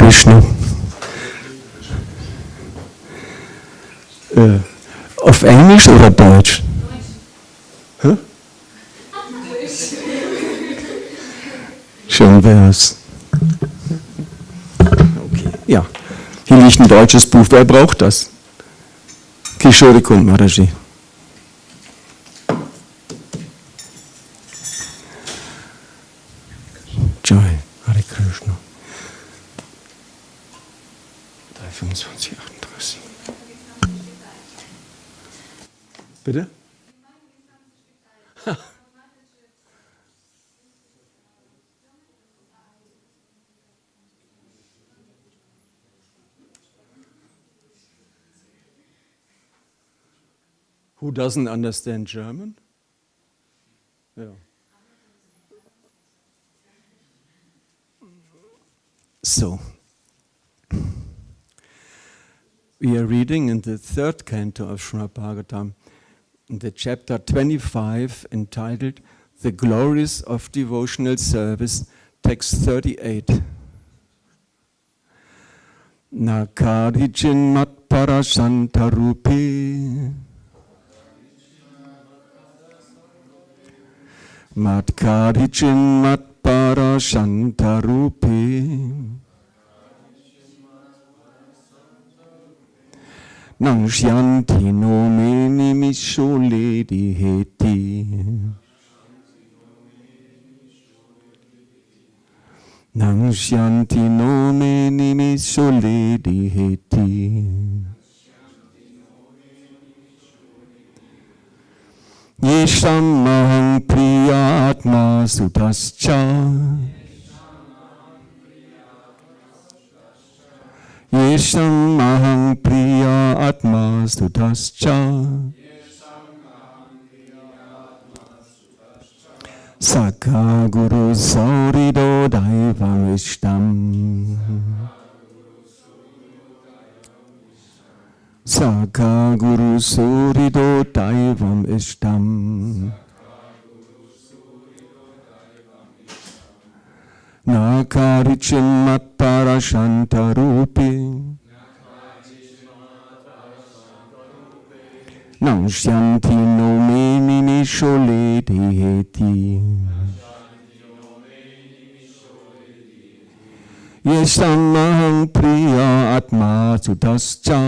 Krishna. Auf Englisch oder Deutsch? Hä? Schön wär's. Okay, ja. Hier liegt ein deutsches Buch. Wer braucht das? Kishore Kund Maharaji. Joy, Hare Krishna. 325, 38. Bitte? Who doesn't understand German? Yeah. So, we are reading in the third canto of Srimad Bhagavatam, in the chapter 25, entitled The Glories of Devotional Service, text 38. Nakarijin mat parasantarupi Matkarijin mat parasantarupi Nangsyanti no me nimishole diheti Nangsyanti no me nimishole diheti Yesham mahang priyatma sutascha Yesham mahang priyatma sutascha Sakha guru saurido daivam ishtam Sakha guru surido daivam ishtam Nakarichin mat parashantarupi Nangsyanti no me nimishole diheti Yesham mahang priya atma sutascha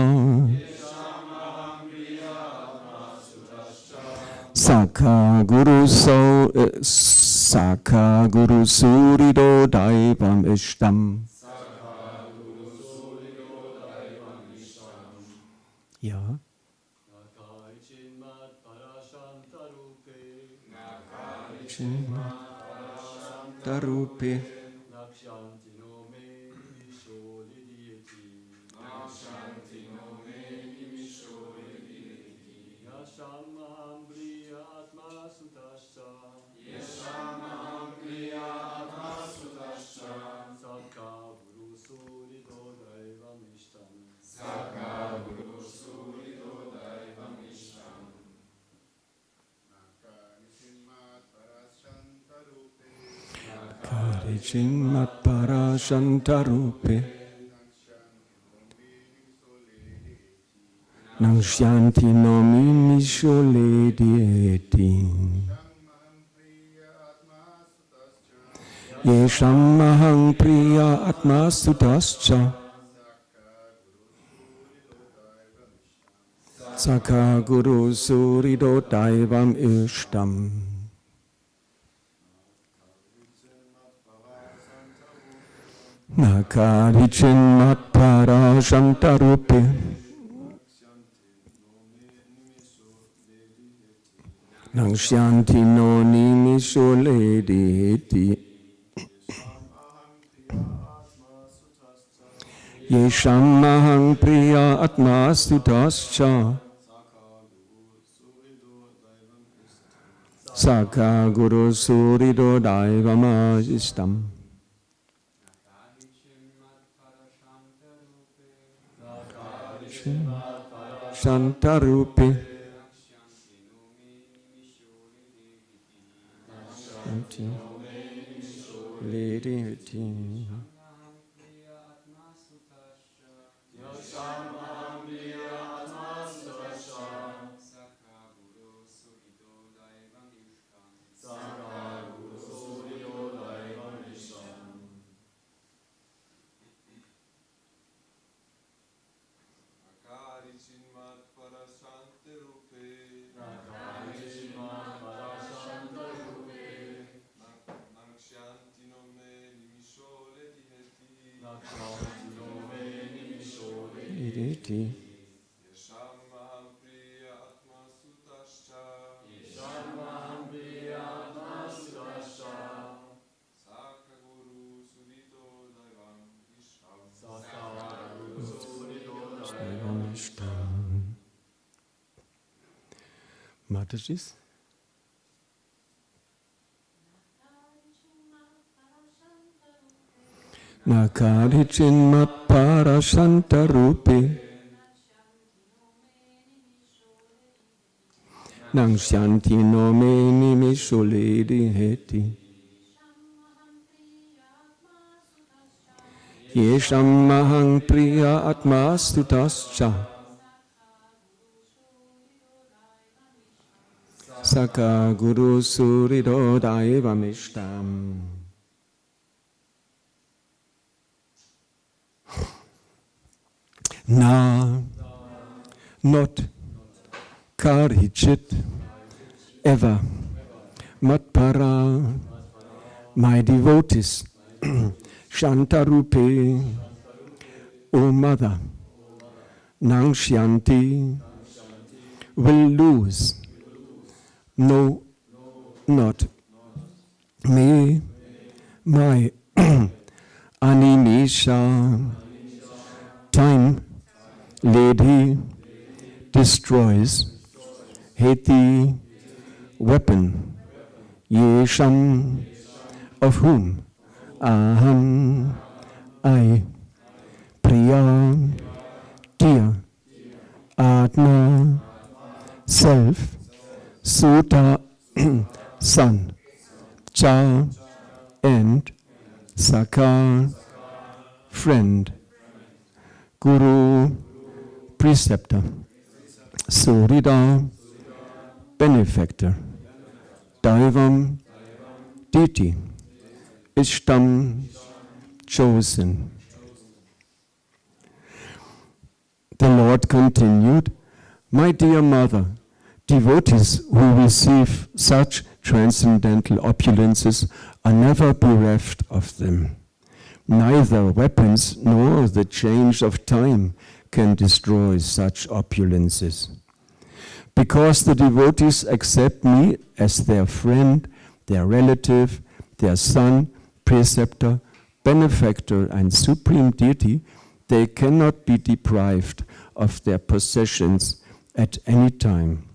Sakha guru surido daivam ishtam. Ja. Tarupe. Karijinmat parashantarupe Nangsyanti no mimishole dieti Yesham mahang priya atma sutascha Sakha guru surido daivam ishtam. Nakarichin mat parashantarupe Nangsyanti no nimishole diheti Yesham mahang priya atma sutascha Sakha guru surido daivam ishtam. Shantarupi Lady heti. Mataji's? Nakari chinma parashanta rupe Nang shanti no me nimishuledi heti Yesham mahang priya atma sutascha Saka guru surido daiva mishtam. Na, not karichit, ever, matpara, my devotees, Shantarupe, O Mother, Nangshyanti, will lose. No, not me, my animisha, time, lady, destroys, heti, weapon, yesham, of whom, aham, I, priya, dear, atma, self, Sutta, son, cha, and Saka, friend, Guru, preceptor, Surida, benefactor, Daivam, deity, Ishtam, chosen. The Lord continued, my dear mother, devotees who receive such transcendental opulences are never bereft of them. Neither weapons nor the change of time can destroy such opulences. Because the devotees accept me as their friend, their relative, their son, preceptor, benefactor, and supreme deity, they cannot be deprived of their possessions at any time.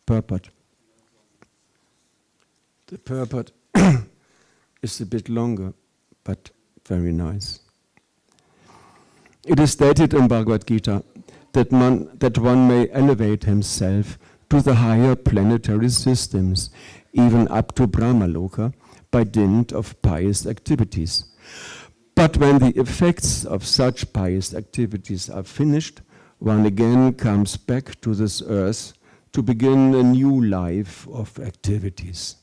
Purport. The purport is a bit longer, but very nice. It is stated in Bhagavad Gita that one may elevate himself to the higher planetary systems, even up to Brahmaloka, by dint of pious activities. But when the effects of such pious activities are finished, one again comes back to this earth to begin a new life of activities.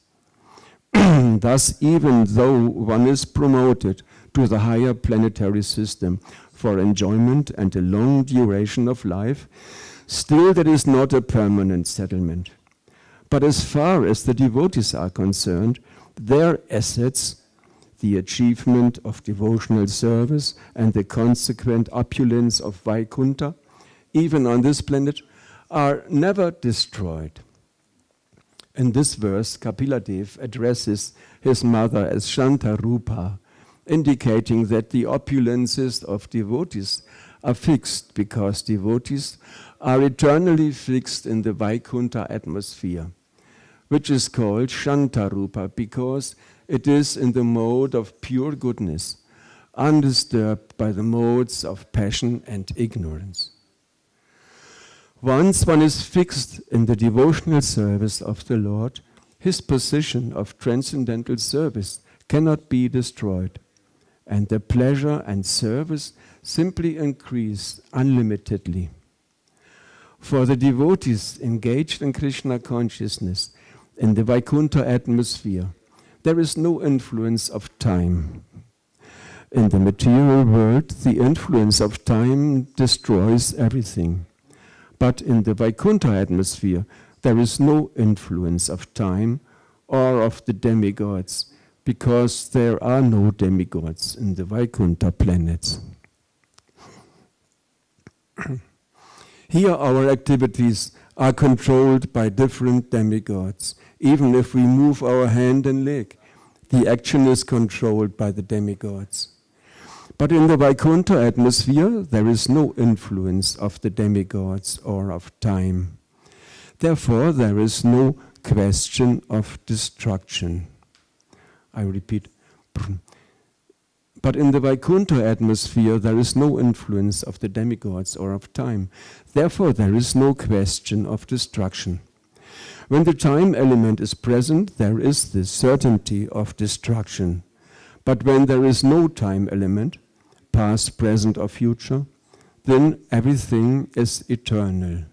Thus, even though one is promoted to the higher planetary system for enjoyment and a long duration of life, still that is not a permanent settlement. But as far as the devotees are concerned, their assets, the achievement of devotional service and the consequent opulence of Vaikuntha, even on this planet, are never destroyed. In this verse, Kapiladev addresses his mother as Shantarupa, indicating that the opulences of devotees are fixed because devotees are eternally fixed in the Vaikuntha atmosphere, which is called Shantarupa because it is in the mode of pure goodness, undisturbed by the modes of passion and ignorance. Once one is fixed in the devotional service of the Lord, his position of transcendental service cannot be destroyed, and the pleasure and service simply increase unlimitedly. For the devotees engaged in Krishna consciousness in the Vaikuntha atmosphere, there is no influence of time. In the material world, the influence of time destroys everything. But in the Vaikuntha atmosphere, there is no influence of time or of the demigods, because there are no demigods in the Vaikuntha planets. Here our activities are controlled by different demigods. Even if we move our hand and leg, the action is controlled by the demigods. But in the Vaikuntha atmosphere, there is no influence of the demigods or of time. Therefore, there is no question of destruction. I repeat. But in the Vaikuntha atmosphere, there is no influence of the demigods or of time. Therefore, there is no question of destruction. When the time element is present, there is the certainty of destruction. But when there is no time element, past, present, or future, then everything is eternal.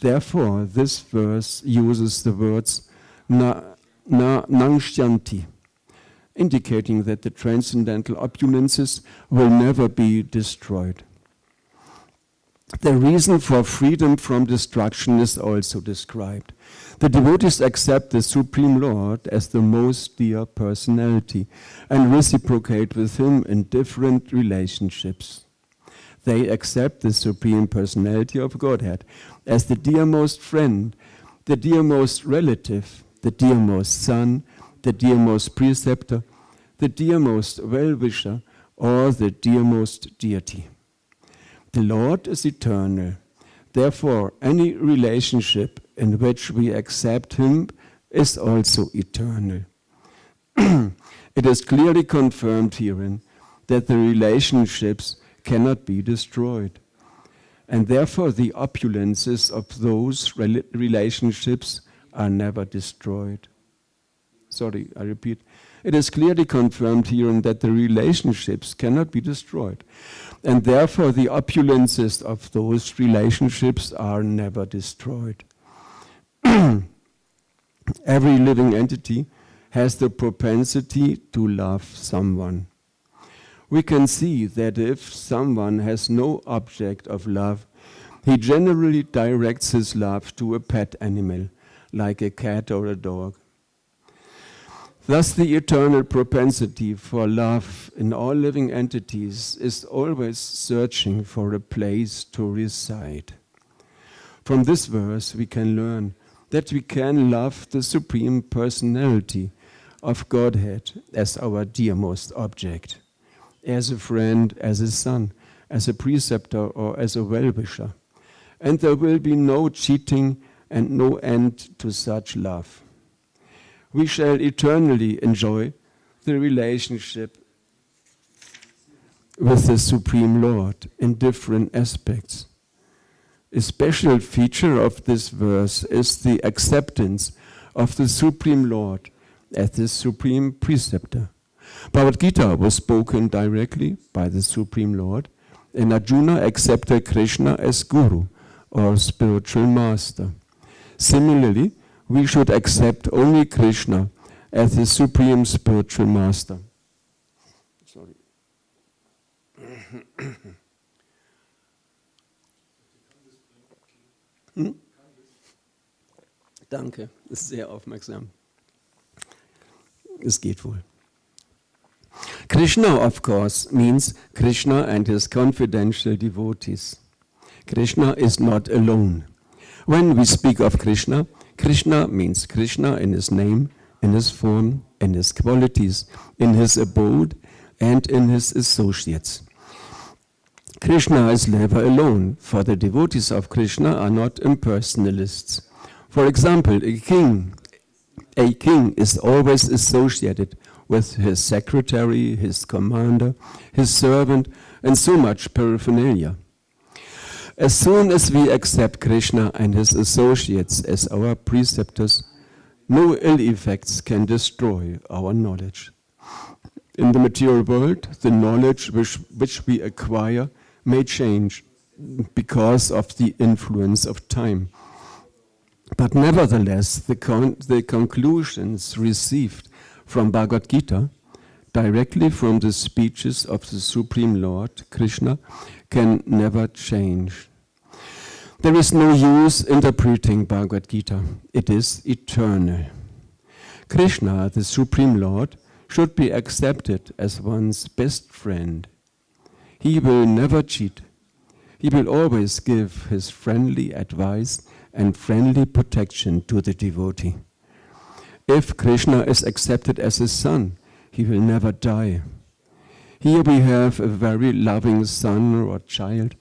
Therefore, this verse uses the words nangshyanti, indicating that the transcendental opulences will never be destroyed. The reason for freedom from destruction is also described. The devotees accept the Supreme Lord as the most dear personality and reciprocate with him in different relationships. They accept the Supreme Personality of Godhead as the dearmost friend, the dearmost relative, the dearmost son, the dearmost preceptor, the dearmost well-wisher, or the dearmost deity. The Lord is eternal. Therefore, any relationship in which we accept him is also eternal. It is clearly confirmed herein that the relationships cannot be destroyed. And therefore, the opulences of those relationships are never destroyed. Sorry, I repeat. It is clearly confirmed herein that the relationships cannot be destroyed. And therefore, the opulences of those relationships are never destroyed. Every living entity has the propensity to love someone. We can see that if someone has no object of love, he generally directs his love to a pet animal, like a cat or a dog. Thus, the eternal propensity for love in all living entities is always searching for a place to reside. From this verse, we can learn that we can love the Supreme Personality of Godhead as our dearmost object, as a friend, as a son, as a preceptor, or as a well-wisher. And there will be no cheating and no end to such love. We shall eternally enjoy the relationship with the Supreme Lord in different aspects. A special feature of this verse is the acceptance of the Supreme Lord as the Supreme Preceptor. Bhagavad Gita was spoken directly by the Supreme Lord, and Arjuna accepted Krishna as Guru or spiritual master. Similarly, we should accept only Krishna as the Supreme Spiritual Master. Sorry. Danke, ist sehr aufmerksam. Es geht wohl. Krishna, of course, means Krishna and his confidential devotees. Krishna is not alone. When we speak of Krishna, Krishna means Krishna in his name, in his form, in his qualities, in his abode, and in his associates. Krishna is never alone, for the devotees of Krishna are not impersonalists. For example, a king is always associated with his secretary, his commander, his servant, and so much paraphernalia. As soon as we accept Krishna and his associates as our preceptors, no ill effects can destroy our knowledge. In the material world, the knowledge which we acquire may change because of the influence of time. But nevertheless, the conclusions received from Bhagavad Gita, directly from the speeches of the Supreme Lord, Krishna, can never change. There is no use interpreting Bhagavad Gita. It is eternal. Krishna, the Supreme Lord, should be accepted as one's best friend. He will never cheat. He will always give his friendly advice and friendly protection to the devotee. If Krishna is accepted as his son, he will never die. Here we have a very loving son or child,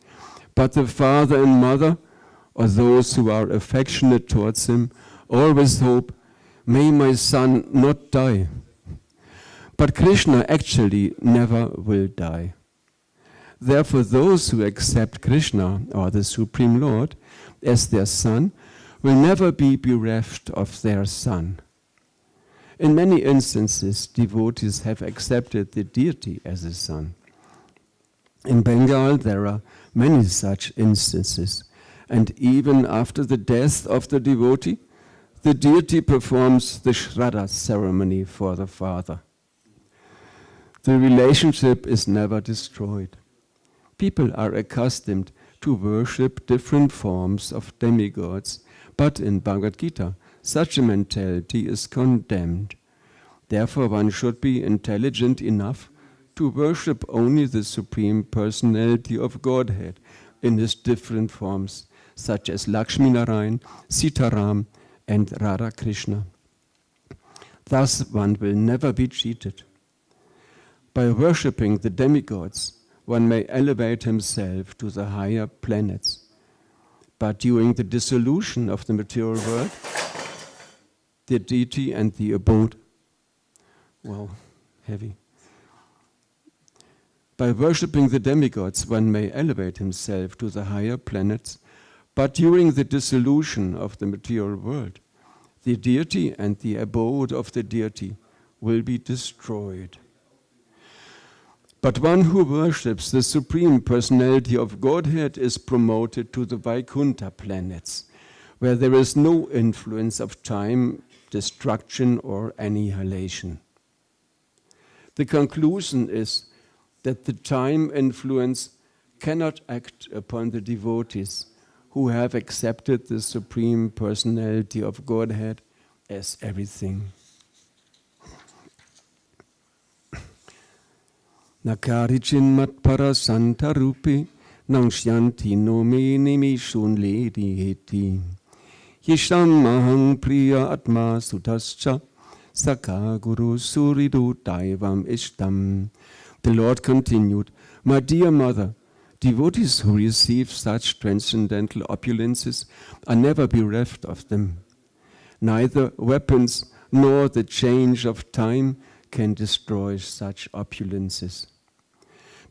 but the father and mother, or those who are affectionate towards him, always hope, may my son not die. But Krishna actually never will die. Therefore, those who accept Krishna, or the Supreme Lord, as their son, will never be bereft of their son. In many instances, devotees have accepted the deity as a son. In Bengal, there are many such instances, and even after the death of the devotee, the deity performs the Shraddha ceremony for the father. The relationship is never destroyed. People are accustomed to worship different forms of demigods, but in Bhagavad Gita, such a mentality is condemned. Therefore, one should be intelligent enough to worship only the Supreme Personality of Godhead in his different forms, such as Lakshmi Narayan, Sitaram, and Radha Krishna. Thus, one will never be cheated. By worshipping the demigods, one may elevate himself to the higher planets. But during the dissolution of the material world, the deity and the abode, heavy. By worshipping the demigods, one may elevate himself to the higher planets, but during the dissolution of the material world, the deity and the abode of the deity will be destroyed. But one who worships the Supreme Personality of Godhead is promoted to the Vaikuntha planets, where there is no influence of time, destruction, or annihilation. The conclusion is that the time influence cannot act upon the devotees who have accepted the Supreme Personality of Godhead as everything. Nakarichin matpara santarupi nangshyanti no me nimishun ledi heti. Yisham mahang priya atma sutascha saka guru suridu daivam ishtam. The Lord continued, my dear mother, devotees who receive such transcendental opulences are never bereft of them. Neither weapons nor the change of time can destroy such opulences.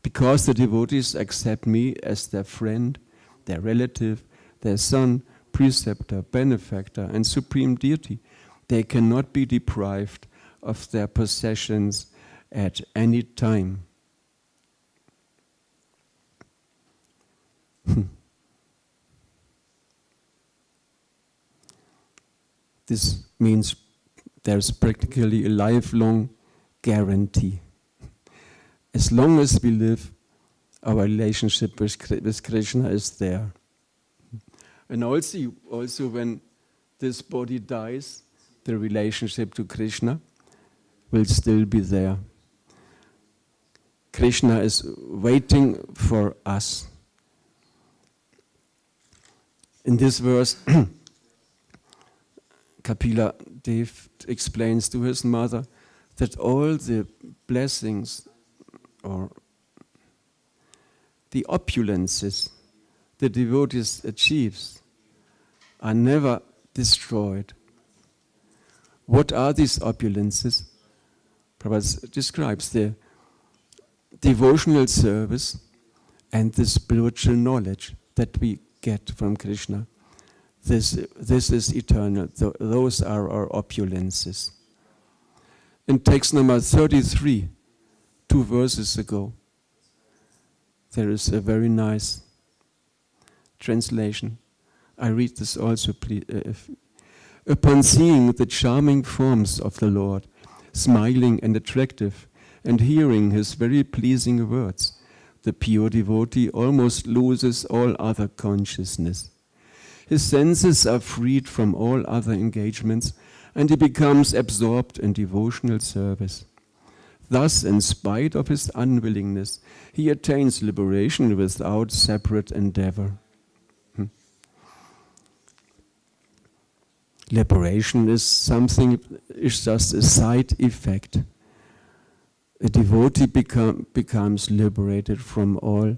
Because the devotees accept me as their friend, their relative, their son, preceptor, benefactor, and supreme deity, they cannot be deprived of their possessions at any time. This means there's practically a lifelong guarantee. As long as we live, our relationship with Krishna is there. And also when this body dies, the relationship to Krishna will still be there. Krishna is waiting for us. In this verse, Kapila Dev explains to his mother that all the blessings or the opulences the devotees achieves are never destroyed. What are these opulences? Prabhupada describes the devotional service and the spiritual knowledge that we get from Krishna. This is eternal. Those are our opulences. In text number 33, 2 verses ago, there is a very nice translation. I read this also, please. Upon seeing the charming forms of the Lord, smiling and attractive, and hearing his very pleasing words, the pure devotee almost loses all other consciousness. His senses are freed from all other engagements, and he becomes absorbed in devotional service. Thus, in spite of his unwillingness, he attains liberation without separate endeavor. Liberation is just a side effect. A devotee becomes liberated from all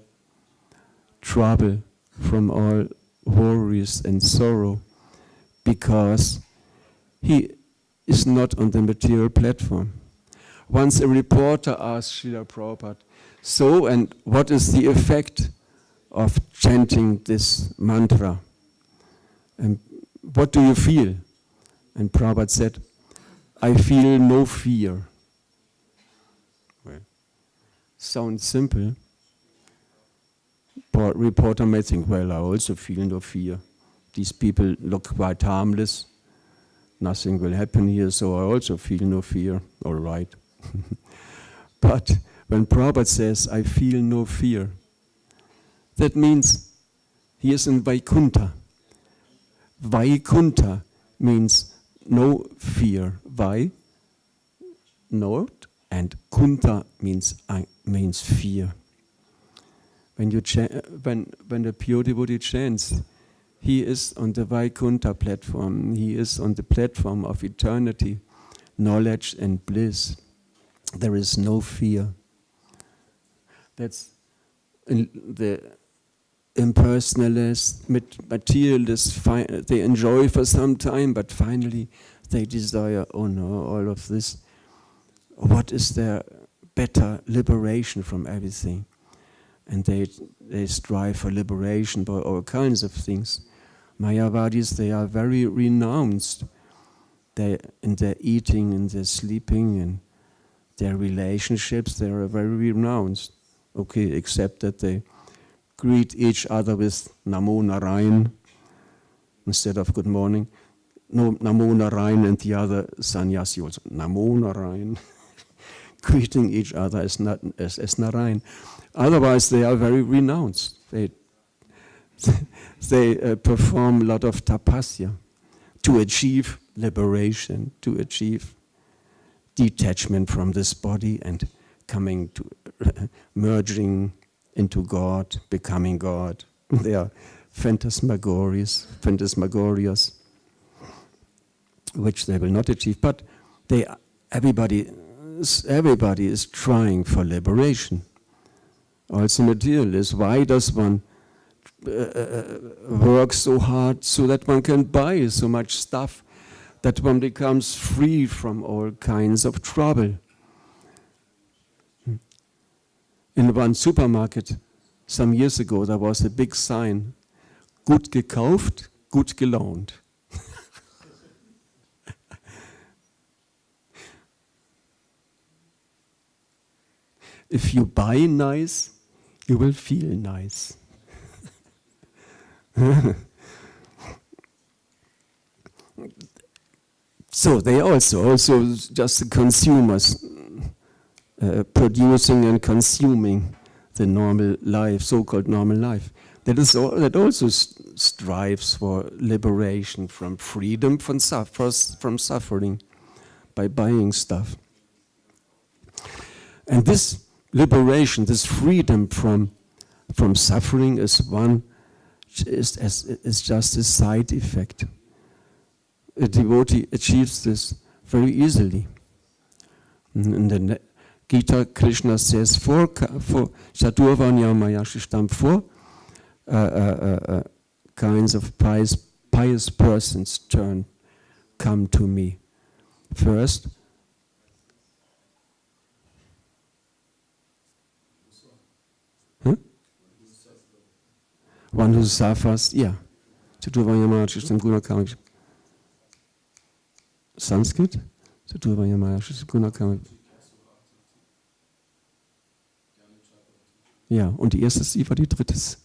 trouble, from all worries and sorrow, because he is not on the material platform. Once a reporter asked Srila Prabhupada, so, and what is the effect of chanting this mantra? And what do you feel? And Prabhupada said, I feel no fear. Well, sounds simple. But reporter may think, well, I also feel no fear. These people look quite harmless. Nothing will happen here, so I also feel no fear. All right. But when Prabhupada says, I feel no fear, that means he is in Vaikuntha. Vaikuntha means no fear. Vai, not, and Kuntha means fear. When the pure devotee chants, he is on the Vaikuntha platform. He is on the platform of eternity, knowledge and bliss. There is no fear. That's the impersonalists, materialists, they enjoy for some time, but finally they desire, oh no, all of this. What is their better liberation from everything? And they strive for liberation by all kinds of things. Mayavadis, they are very renounced. In their eating, in their sleeping, and their relationships, they are very renounced. Okay, except that they greet each other with Namo Narayan instead of good morning. No, Namo Narayan, and the other sannyasi also, Namo Narayan, greeting each other as Narayan. Otherwise, they are very renounced. They perform a lot of tapasya to achieve liberation, to achieve detachment from this body and coming to merging into God, becoming God. They are phantasmagorias, which they will not achieve. But everybody is trying for liberation. Also materialists. Why does one work so hard so that one can buy so much stuff that one becomes free from all kinds of trouble? In one supermarket some years ago, there was a big sign, gut gekauft, gut gelaunt. If you buy nice, you will feel nice. So they also just the consumers, producing and consuming the normal life, so-called normal life. That also strives for liberation, from freedom from suffering by buying stuff. And this liberation, this freedom from suffering is just a side effect. A devotee achieves this very easily. In the Gita, Krishna says, four kinds of pious persons come to me. First, one who suffers, Sanskrit? Ja, und die erste war die dritte.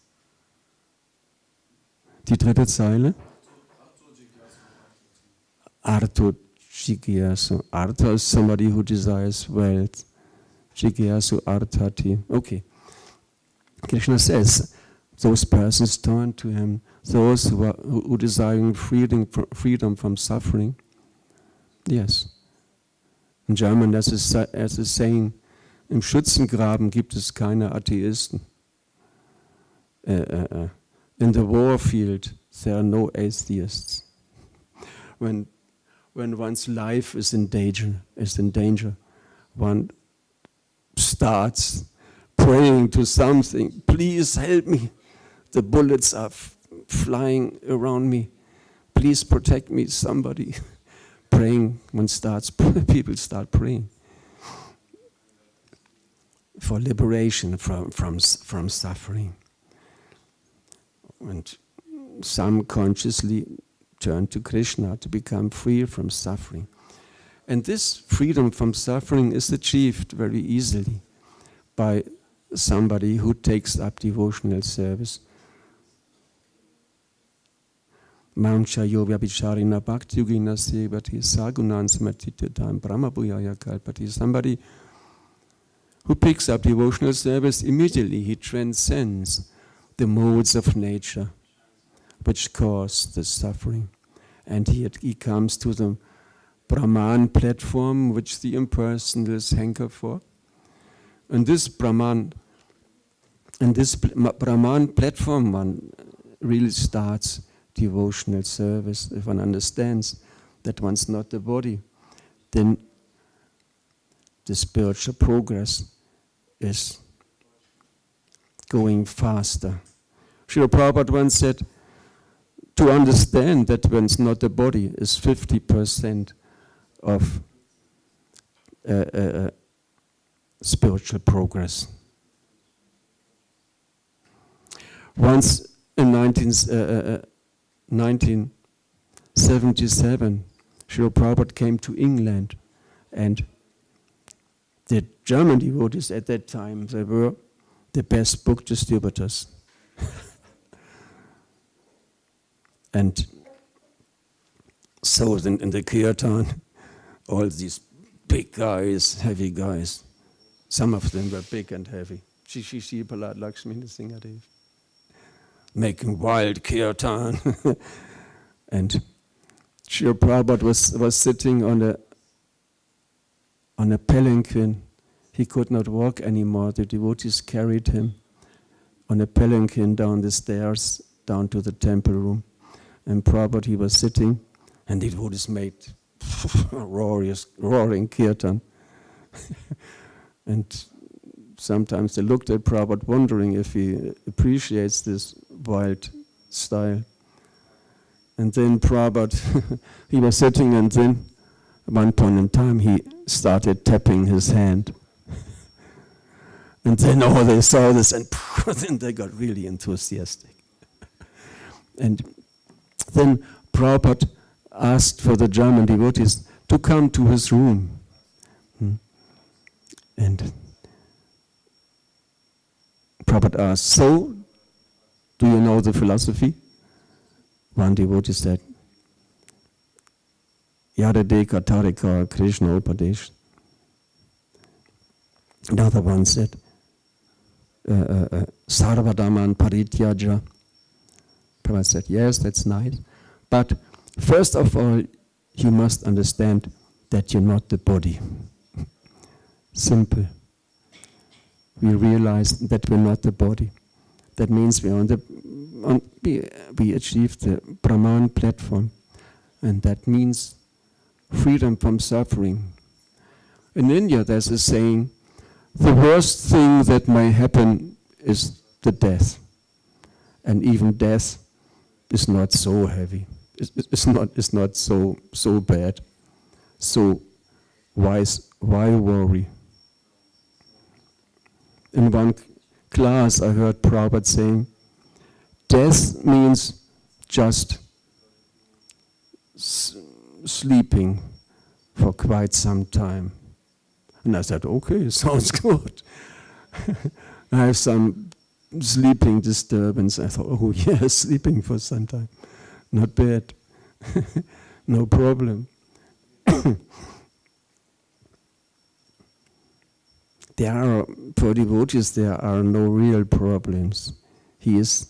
Die dritte Zeile. Artho Jigyasu. Artha is somebody who desires wealth. Jigyasu Arthati. Okay. Krishna says, those persons turn to him, those who desire freedom from suffering. Yes. In German, there's a saying, im Schützengraben gibt es keine Atheisten. In the war field, there are no atheists. When one's life is in danger, one starts praying to something, please help me. The bullets are flying around me. Please protect me, somebody. Praying, people start praying for liberation from suffering. And some consciously turn to Krishna to become free from suffering. And this freedom from suffering is achieved very easily by somebody who takes up devotional service. Mamcha yovya bicharina bhakti yogina sevati sagunan smatitadam brahmabhuyaya kalpati. Somebody who picks up devotional service, immediately he transcends the modes of nature which cause the suffering. And he comes to the Brahman platform which the impersonalists hanker for. And this Brahman platform, one really starts devotional service. If one understands that one's not the body, then the spiritual progress is going faster. Srila Prabhupada once said, to understand that one's not the body is 50% of spiritual progress. Once in 1977, Srila Prabhupada came to England, and the German devotees at that time, they were the best book distributors. And so in the kirtan, all these big guys, heavy guys, some of them were big and heavy. Shri Palad Lakshmi Singadev, making wild kirtan. And Srila Prabhupada was sitting on a palanquin. He could not walk anymore. The devotees carried him on a palanquin down the stairs, down to the temple room. And Prabhupada, he was sitting, and the devotees made roaring kirtan. And sometimes they looked at Prabhupada wondering if he appreciates this wild style. And then Prabhupada, he was sitting, and then at one point in time he started tapping his hand. And then they saw this, and then they got really enthusiastic. And then Prabhupada asked for the German devotees to come to his room. And Prabhupada asked, so, do you know the philosophy? One devotee said, Yadadeka Tarika Krishna Upadesh. Another one said, Sarvadaman Parityaja. Prabhupada said, yes, that's nice. But first of all, you must understand that you're not the body. Simple. We realize that we're not the body. That means we achieved the Brahman platform. And that means freedom from suffering. In India, there's a saying, the worst thing that may happen is the death. And even death is not so heavy. It's not so bad. So why worry? In one class, I heard Prabhupada saying, death means just sleeping for quite some time. And I said, okay, sounds good. I have some sleeping disturbance. I thought, oh yeah, sleeping for some time. Not bad. No problem. For devotees, there are no real problems. He is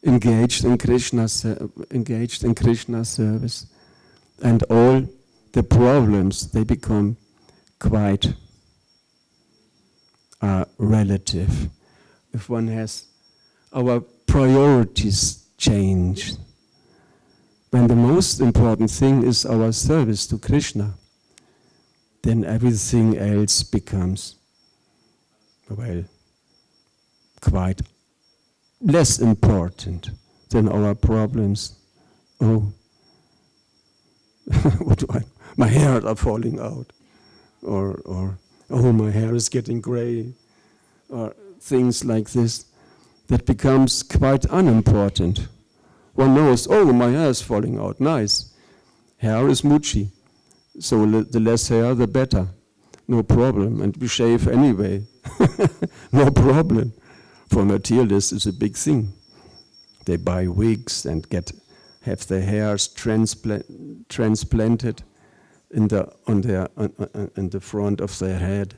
engaged in Krishna service, and all the problems, they become quite relative. If one has our priorities change, when the most important thing is our service to Krishna, then everything else becomes, well, quite less important than our problems. Oh, my hair are falling out, or oh, my hair is getting gray, or things like this. That becomes quite unimportant. One knows, oh, my hair is falling out, nice. Hair is muchi, so the less hair, the better. No problem, and we shave anyway. No problem. For materialists, it's a big thing. They buy wigs and have their hairs transplanted in the front of their head,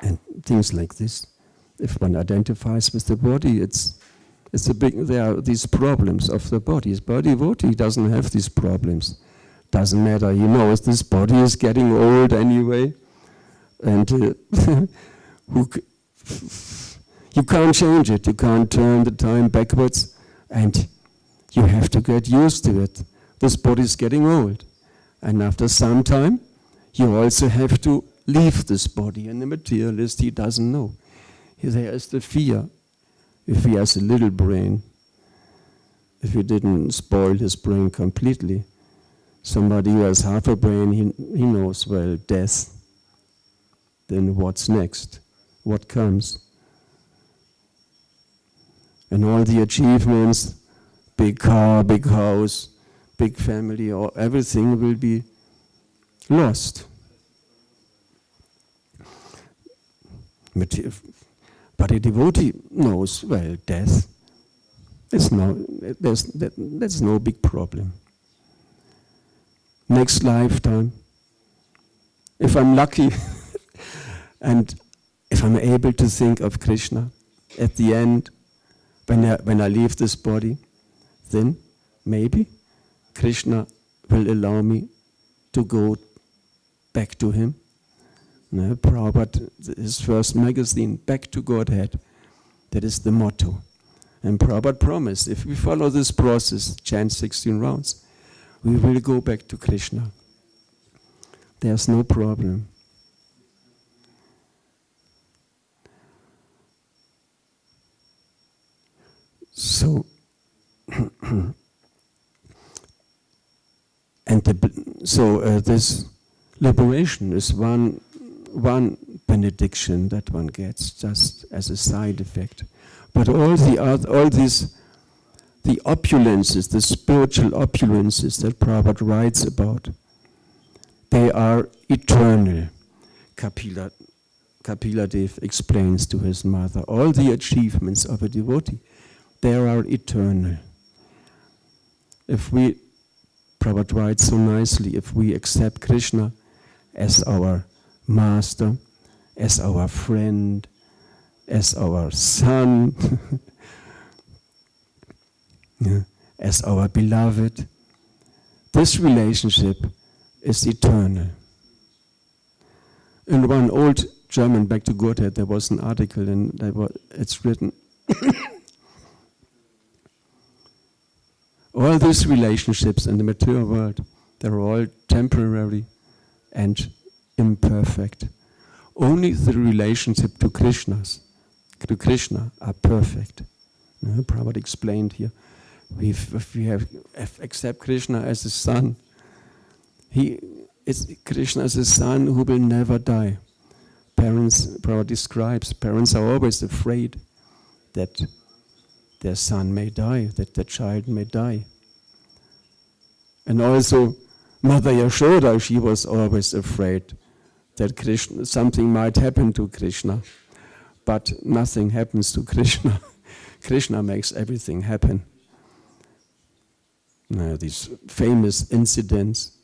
and things like this. If one identifies with the body, there are these problems of the body. His devotee doesn't have these problems. Doesn't matter. He knows this body is getting old anyway, and you can't change it. You can't turn the time backwards, and you have to get used to it. This body is getting old, and after some time, you also have to leave this body. And the materialist, he doesn't know. There is the fear. If he has a little brain, if he didn't spoil his brain completely, somebody who has half a brain, he knows, well, death. Then what's next? What comes? And all the achievements, big car, big house, big family, or everything will be lost. But a devotee knows, well, death, that's no big problem. Next lifetime, if I'm lucky, and if I'm able to think of Krishna at the end, when I leave this body, then maybe Krishna will allow me to go back to him. No, Prabhupada, his first magazine, Back to Godhead, that is the motto. And Prabhupada promised, if we follow this process, chant 16 rounds, we will go back to Krishna. There's no problem. So, this liberation is one benediction that one gets just as a side effect. But all the opulences, the spiritual opulences that Prabhupada writes about, they are eternal. Kapila Dev explains to his mother, all the achievements of a devotee, they are eternal. Prabhupada writes so nicely, if we accept Krishna as our master, as our friend, as our son, as our beloved, this relationship is eternal. In one old German Back to Godhead, there was an article, and it's written, all these relationships in the material world, they're all temporary and imperfect. Only the relationship to Krishna are perfect. Prabhupada explained here. If we accept Krishna as a son, Krishna is a son who will never die. Prabhupada describes, parents are always afraid that their son may die, that their child may die. And also, Mother Yashoda, she was always afraid that something might happen to Krishna. But nothing happens to Krishna. Krishna makes everything happen. Now, these famous incidents.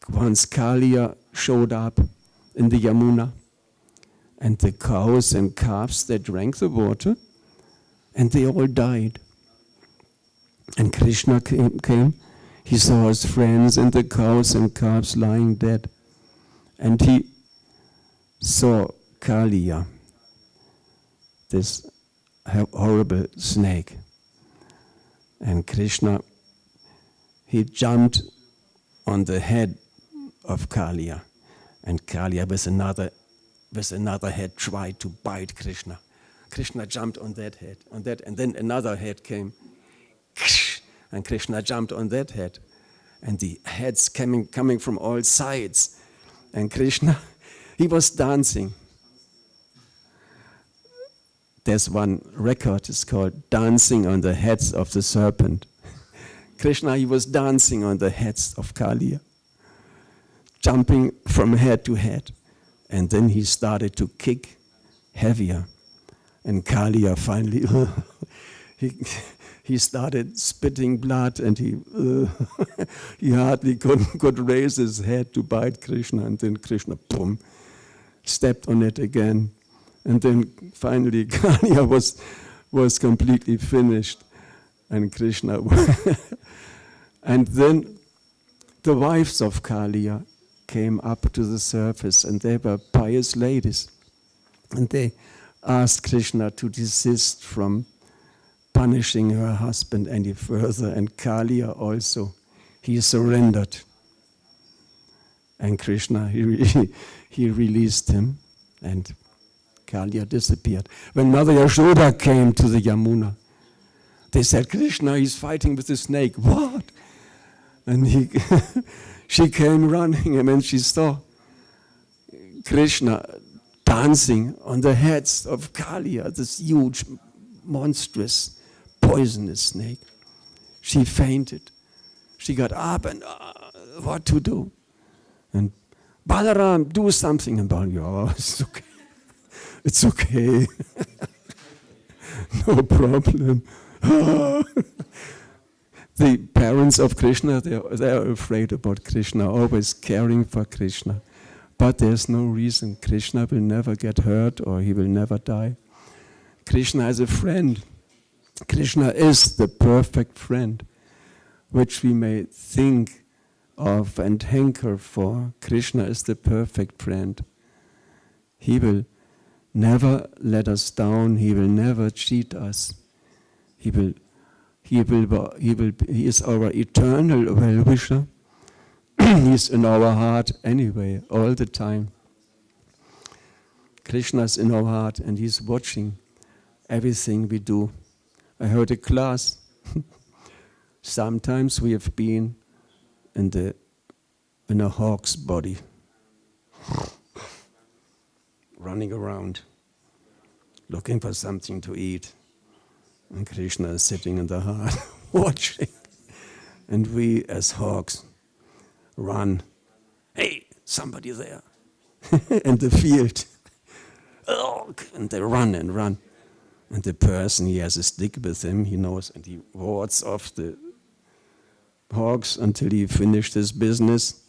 Once Kalia showed up in the Yamuna, and the cows and calves, they drank the water, and they all died. And Krishna came, He saw his friends and the cows and calves lying dead. And he saw Kaliya, this horrible snake. And Krishna, he jumped on the head of Kaliya. And Kaliya with another head tried to bite Krishna. Krishna jumped on that head, and then another head came. And Krishna jumped on that head. And the heads coming from all sides. And Krishna, he was dancing. There's one record, it's called Dancing on the Heads of the Serpent. Krishna, he was dancing on the heads of Kaliya, jumping from head to head. And then he started to kick heavier. And Kaliya finally, he started spitting blood, and he hardly could raise his head to bite Krishna. And then Krishna, boom, stepped on it again. And then finally Kaliya was completely finished. And Krishna, and then the wives of Kaliya came up to the surface, and they were pious ladies. And they asked Krishna to desist from punishing her husband any further, and Kaliya also. He surrendered. And Krishna, he released him, and Kaliya disappeared. When Mother Yashoda came to the Yamuna, they said, Krishna, he's fighting with the snake. What? And she came running, and when she saw Krishna dancing on the heads of Kaliya, this huge, monstrous, poisonous snake, she fainted. She got up and what to do? And Balaram, do something. And Balaram, oh, it's okay. It's okay. No problem. The parents of Krishna, they are afraid about Krishna, always caring for Krishna. But there's no reason. Krishna will never get hurt, or he will never die. Krishna is a friend. Krishna is the perfect friend, which we may think of and hanker for. Krishna is the perfect friend. He will never let us down. He will never cheat us. He is our eternal well-wisher. He is in our heart anyway, all the time. Krishna is in our heart, and he's watching everything we do. I heard a class. Sometimes we have been in a hawk's body, running around, looking for something to eat. And Krishna is sitting in the heart, watching. And we as hawks run. Hey, somebody there. In the field. And they run and run. And the person, he has a stick with him, he knows, and he wards off the hawks until he finished his business.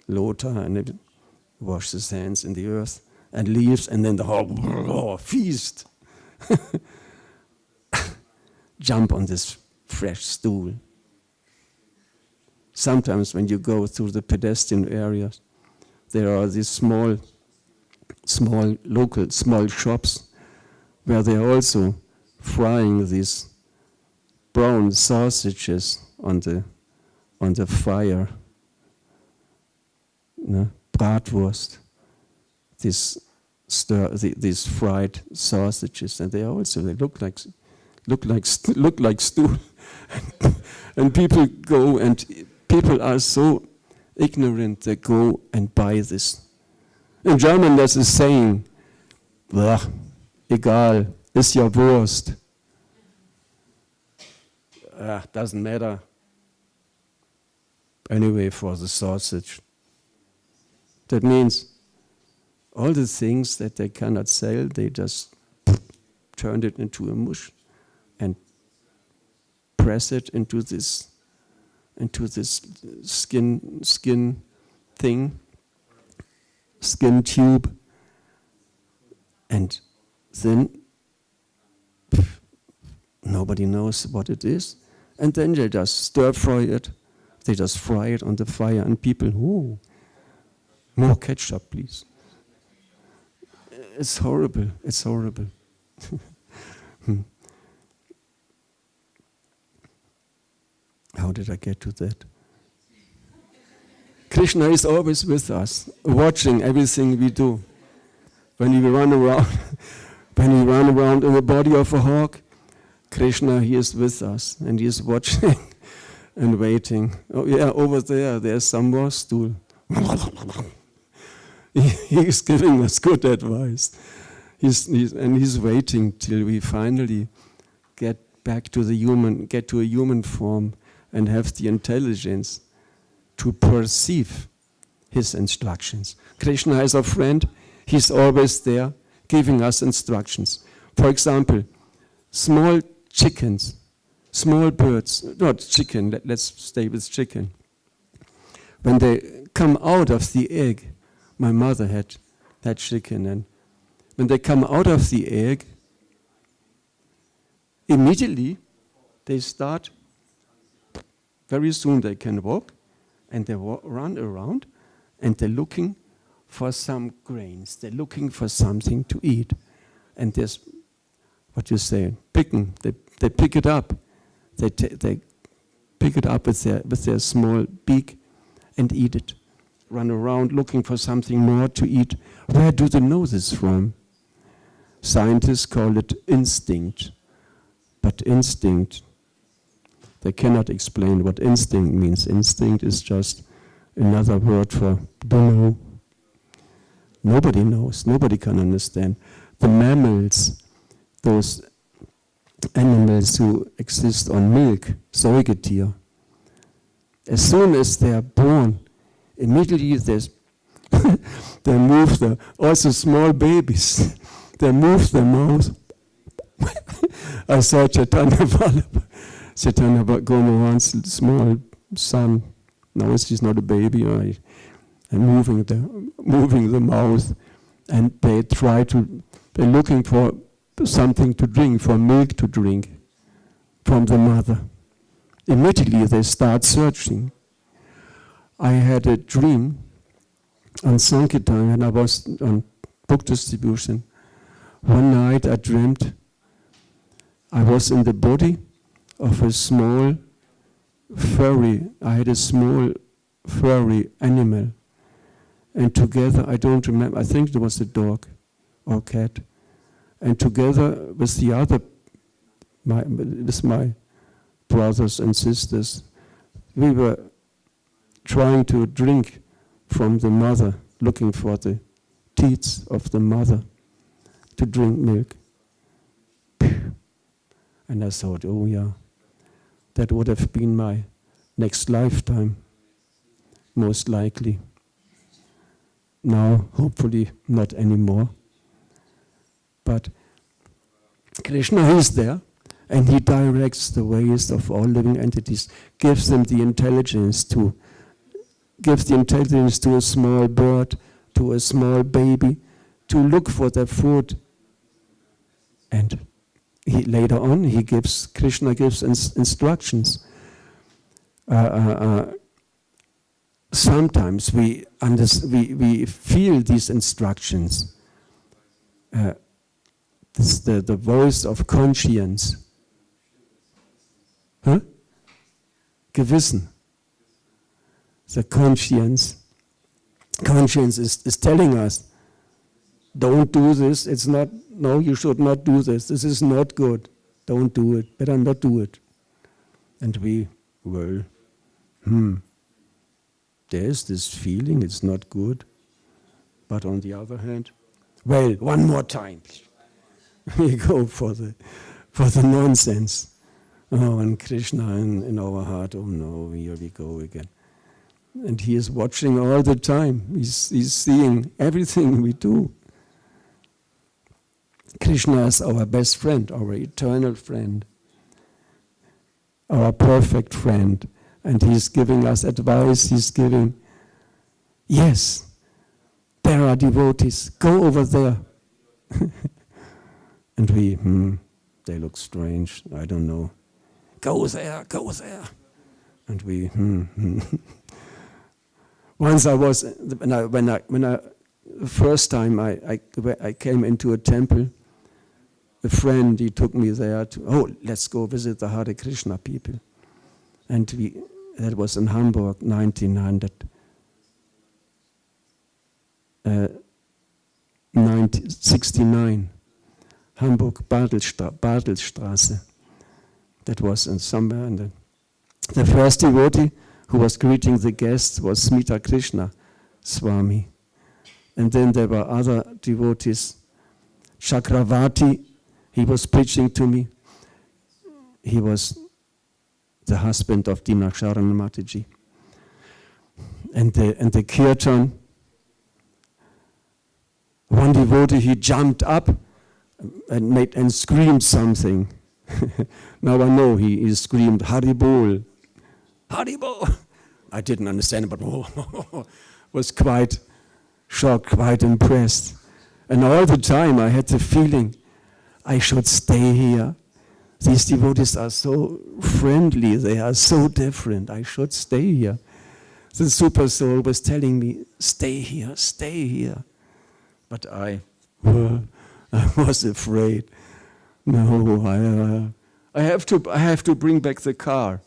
Lota, and it washes his hands in the earth and leaves, and then the hawk, feast. Jump on this fresh stool. Sometimes when you go through the pedestrian areas, there are these small shops where they're also frying these brown sausages on the fire. Bratwurst, these fried sausages, and they look like stew. And people go, and people are so ignorant, they go and buy this. In German there's a saying, egal, ist ja Wurst. Doesn't matter. Anyway, for the sausage. That means all the things that they cannot sell, they just turned it into a mush and press it into this skin thing, skin tube, and then nobody knows what it is, and then they just stir fry it They just fry it on the fire, and people, oh, more ketchup, please. It's horrible. It's horrible. How did I get to that? Krishna is always with us, watching everything we do. When we run around, in the body of a hawk, Krishna, he is with us, and he is watching and waiting. Oh yeah, over there's some more stool. He is giving us good advice. He's waiting till we finally get to a human form and have the intelligence to perceive his instructions. Krishna is our friend. He's always there giving us instructions. For example, small chickens, small birds, not chicken, let's stay with chicken. When they come out of the egg, my mother had chicken, and when they come out of the egg, immediately they start, very soon they can walk, and they run around, and they're looking for some grains. They're looking for something to eat. And there's, what you say, picking. They pick it up. They pick it up with their small beak and eat it. Run around looking for something more to eat. Where do they know this from? Scientists call it instinct. But instinct, they cannot explain what instinct means. Instinct is just another word for don't know. Nobody knows. Nobody can understand. The mammals, those animals who exist on milk, Säugetier, as soon as they are born, immediately they move also small babies, they move their mouth. I saw Chaitanya Gomara's small son. Now he's not a baby, and moving the mouth, and they're looking for something to drink, for milk to drink from the mother. Immediately they start searching. I had a dream on Sankirtan, and I was on book distribution. One night I dreamt I was in the body of a small furry. I had a small furry animal. And together, I don't remember, I think it was a dog or cat. And together with my brothers and sisters, we were trying to drink from the mother, looking for the teats of the mother to drink milk. And I thought, oh yeah, that would have been my next lifetime, most likely. Now, hopefully not anymore. But Krishna is there, and he directs the ways of all living entities, gives them the intelligence to a small bird, to a small baby, to look for their food. And later on, Krishna gives instructions. Sometimes we feel these instructions. This is the voice of conscience. Huh? Gewissen. The conscience. Conscience is telling us, don't do this, it's not, no, you should not do this, this is not good, don't do it, better not do it. And there's this feeling, it's not good, but on the other hand, one more time. We go for the nonsense. Oh, and Krishna in our heart, oh no, here we go again. And he is watching all the time. He's seeing everything we do. Krishna is our best friend, our eternal friend, our perfect friend. And he's giving us advice. He's giving, yes, there are devotees. Go over there. And they look strange. I don't know. Go there, go there. And we, Once I was, when I first time I came into a temple, a friend, he took me there let's go visit the Hare Krishna people. And that was in Hamburg, 1969. Hamburg, Bartelstraße. That was somewhere in the first devotee who was greeting the guests was Smita Krishna Swami. And then there were other devotees. Chakravarti, he was preaching to me. He was the husband of Dinasharan Mataji. And the kirtan, one devotee, he jumped up and screamed something. Now I know he screamed, Haribol, Haribol. I didn't understand it, but was quite shocked, quite impressed. And all the time I had the feeling I should stay here. These devotees are so friendly, they are so different. I should stay here. The Super Soul was telling me, stay here, stay here. But I was afraid. No, I have to bring back the car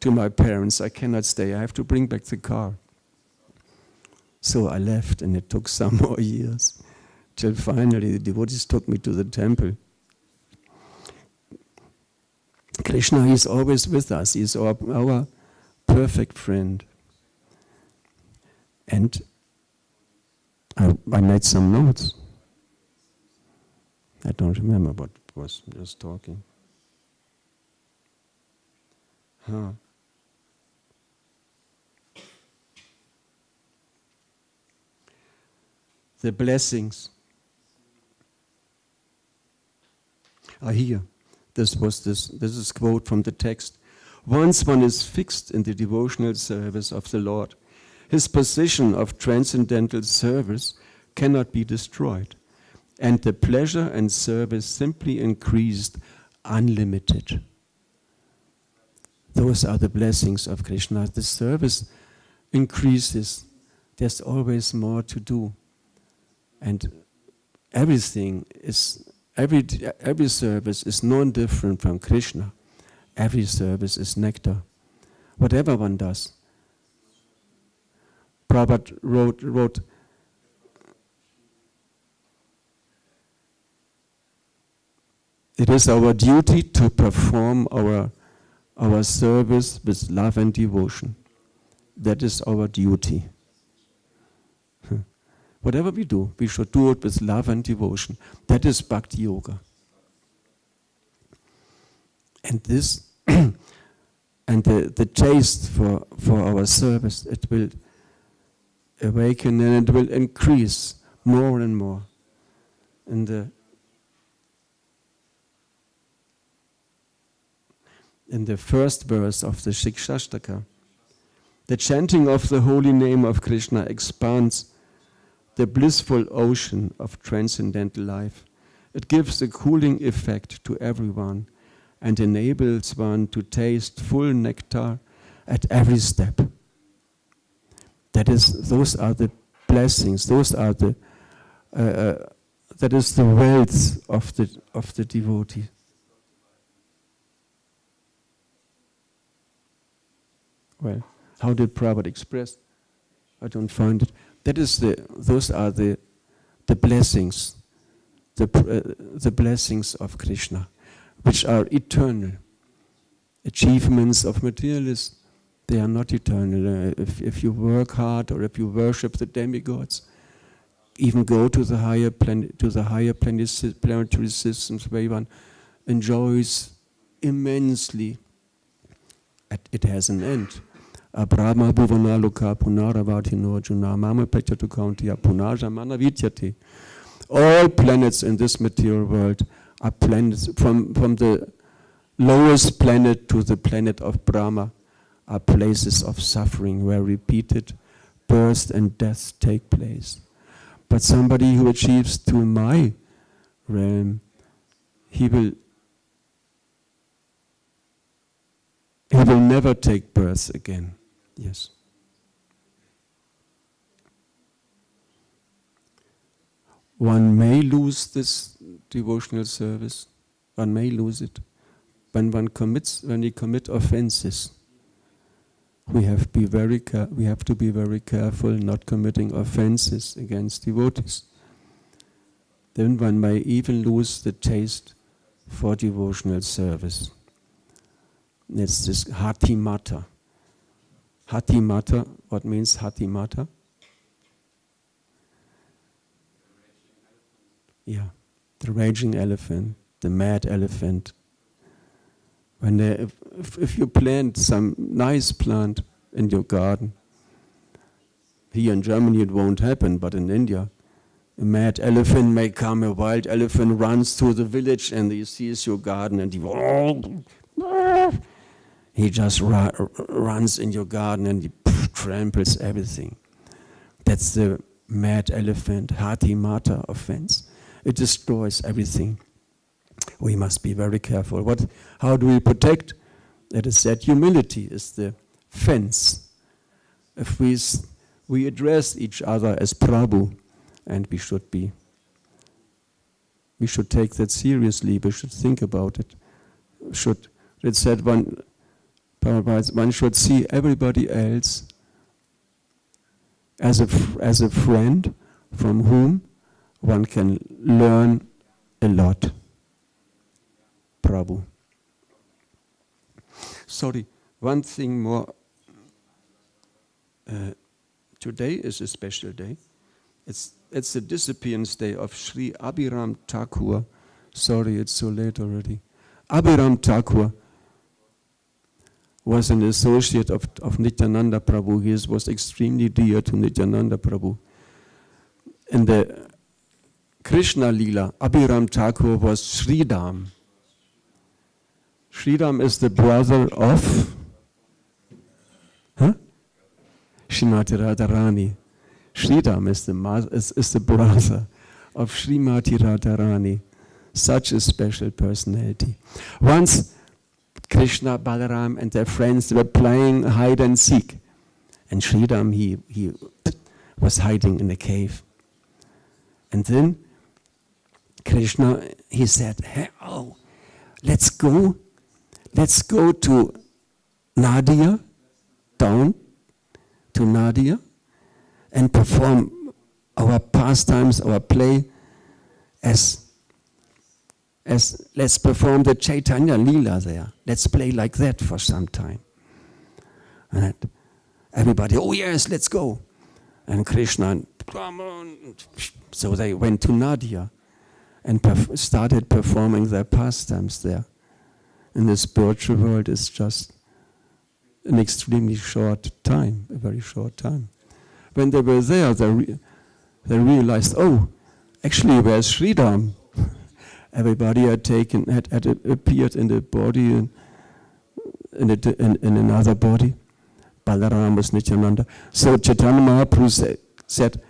to my parents. I cannot stay. I have to bring back the car. So I left, and it took some more years till finally the devotees took me to the temple. Krishna is always with us. He is our perfect friend. And I made some notes. I don't remember what was just talking. The blessings are here. This is a quote from the text. Once one is fixed in the devotional service of the Lord, his position of transcendental service cannot be destroyed, and the pleasure and service simply increased unlimited. Those are the blessings of Krishna. The service increases. There's always more to do. And everything is, every service is non-different from Krishna. Every service is nectar. Whatever one does. Prabhupada wrote it is our duty to perform our service with love and devotion. That is our duty. Whatever we do, we should do it with love and devotion. That is Bhakti Yoga. And this, and the taste for our service, it will awaken and it will increase more and more. In the first verse of the Shikshashtaka, the chanting of the holy name of Krishna expands the blissful ocean of transcendental life. It gives a cooling effect to everyone and enables one to taste full nectar at every step. Those are the blessings. That is the wealth of the devotee. Well, how did Prabhupada express? I don't find it. Those are the blessings, the blessings of Krishna, which are eternal. Achievements of materialists, they are not eternal. If you work hard or if you worship the demigods, even go to the higher planetary systems where one enjoys immensely, it has an end. Brahma bhuvana loka punaravadhino juna mama pechatu kauntiya punaja manavityate. All planets in this material world are planets, from the lowest planet to the planet of Brahma, are places of suffering where repeated births and deaths take place. But somebody who achieves to my realm, he will he will never take birth again. Yes. One may lose this devotional service. One may lose it. When we commit offenses, we have to be very careful not committing offenses against devotees. Then one may even lose the taste for devotional service. It's this hatimata. Hatimata, what means hatimata? Yeah, the raging elephant, the mad elephant. When if you plant some nice plant in your garden, here in Germany it won't happen, but in India, a mad elephant may come, a wild elephant runs through the village and he sees your garden and he just runs in your garden and he tramples everything. That's the mad elephant, hatimata offense. It destroys everything. We must be very careful. How do we protect? It is that humility is the fence. If we address each other as Prabhu, and we should take that seriously. We should think about it. It said one should see everybody else as a friend from whom one can learn a lot. Prabhu. Sorry, one thing more. Today is a special day. It's the disappearance day of Sri Abhiram Thakur. Sorry, it's so late already. Abhiram Thakur was an associate of Nityananda Prabhu. He was extremely dear to Nityananda Prabhu. In the Krishna Lila, Abhiram Thakur was Sridham. Sridham is the brother of Srimati Radharani. Sridham is the brother of Srimati Radharani. Such a special personality. Once Krishna, Balaram and their friends were playing hide and seek. And Sridham, he was hiding in a cave. And then Krishna, he said, hey, let's go to Nadia, down to Nadia, and perform our pastimes, our play as let's perform the Chaitanya Leela there. Let's play like that for some time. And everybody, oh yes, let's go. And Krishna, come on. So they went to Nadia and started performing their pastimes there. In the spiritual world, it's just an extremely short time, a very short time. When they were there, they realized, actually, where's Sridham? Everybody had appeared in the body, in another body. Balaram was Nityananda. So Chaitanya Mahaprabhu said,